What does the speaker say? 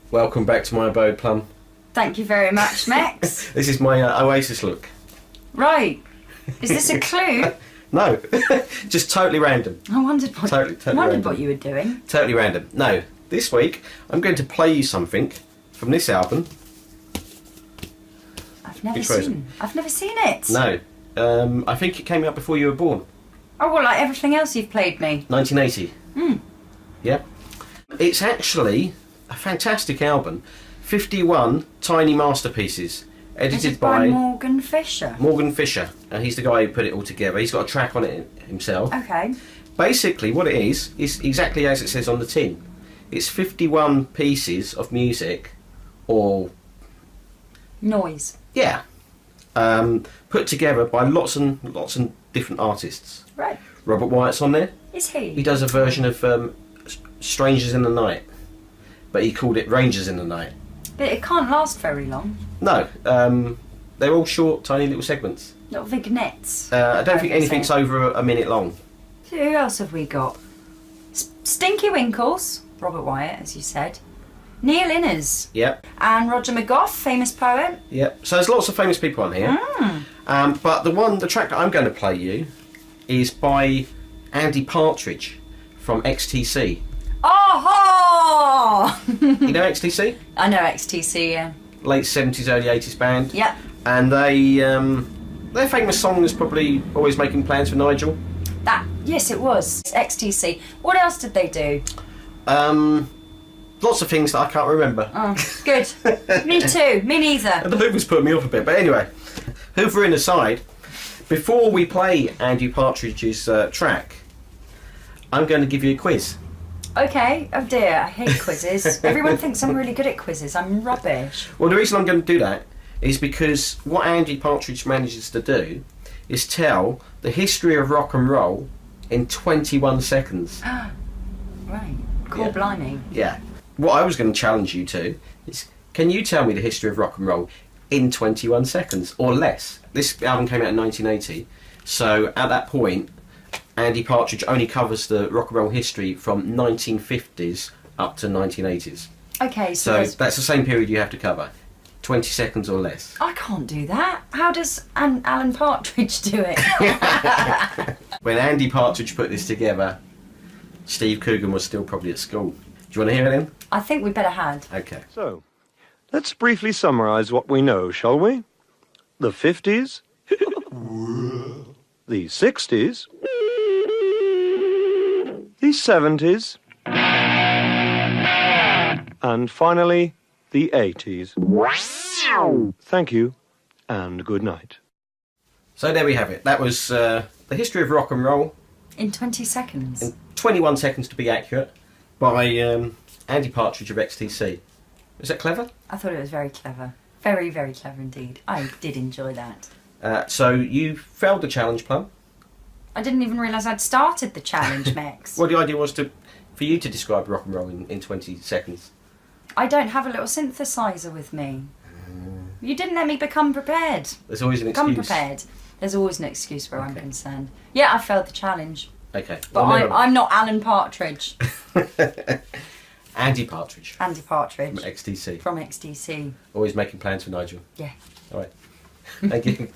Welcome back to my abode, Plum. Thank you very much, Mex. This is my Oasis look. Right. Is this a clue? No, just totally random. I wondered what, what you were doing. Totally random. No, this week I'm going to play you something from this album. I've never seen it. No, I think it came out before you were born. Oh, well, like everything else you've played me. 1980. Yep. It's actually a fantastic album. 51 tiny masterpieces. Edited by Morgan Fisher. Morgan Fisher. He's the guy who put it all together. He's got a track on it himself. Okay. Basically, what it is exactly as it says on the tin. It's 51 pieces of music, or noise. Yeah. Put together by lots and different artists. Right. Robert Wyatt's on there. Is he? He does a version of Strangers in the Night, but he called it Rangers in the Night. But it can't last very long. No, they're all short, tiny little segments. Little vignettes. I don't think anything's over a minute long. So who else have we got? Stinky Winkles, Robert Wyatt, as you said. Neil Innes. Yep. And Roger McGough, famous poet. Yep. So there's lots of famous people on here. But the track that I'm going to play you is by Andy Partridge from XTC. Oh! You know XTC? I know XTC, yeah. Late 70s, early 80s band. Yep. And their famous song is probably Always Making Plans for Nigel. Yes, it was. XTC. What else did they do? Lots of things that I can't remember. Oh, good. Me too. Me neither. And the Hoover's put me off a bit. But anyway, Hoover in aside, before we play Andy Partridge's track, I'm going to give you a quiz. Okay. Oh dear, I hate quizzes. Everyone thinks I'm really good at quizzes. I'm rubbish. Well, the reason I'm going to do that is because what Andy Partridge manages to do is tell the history of rock and roll in 21 seconds. Right. Cool, blimey. Yeah. What I was going to challenge you to is, can you tell me the history of rock and roll in 21 seconds or less? This album came out in 1980, so at that point, Andy Partridge only covers the rock and roll history from 1950s up to 1980s. Okay, so that's the same period you have to cover. 20 seconds or less. I can't do that. How does Alan Partridge do it? When Andy Partridge put this together, Steve Coogan was still probably at school. Do you want to hear it then? I think we better had. Okay. So, let's briefly summarise what we know, shall we? The 50s, the 60s, the 70s, and finally, the 80s. Thank you, and good night. So there we have it. That was the history of rock and roll. In 20 seconds. In 21 seconds to be accurate, by Andy Partridge of XTC. Is that clever? I thought it was very clever. Very, very clever indeed. I did enjoy that. So you failed the challenge, Plum. I didn't even realise I'd started the challenge, Mex. Well, the idea was for you to describe rock and roll in 20 seconds. I don't have a little synthesizer with me. You didn't let me become prepared. There's always an Become excuse. prepared. There's always an excuse where I'm concerned. Yeah, I failed the challenge. Okay. But I'm not Alan Partridge. Andy Partridge. Andy Partridge. From XTC. From XTC. Always making plans for Nigel. Yeah. All right. Thank you.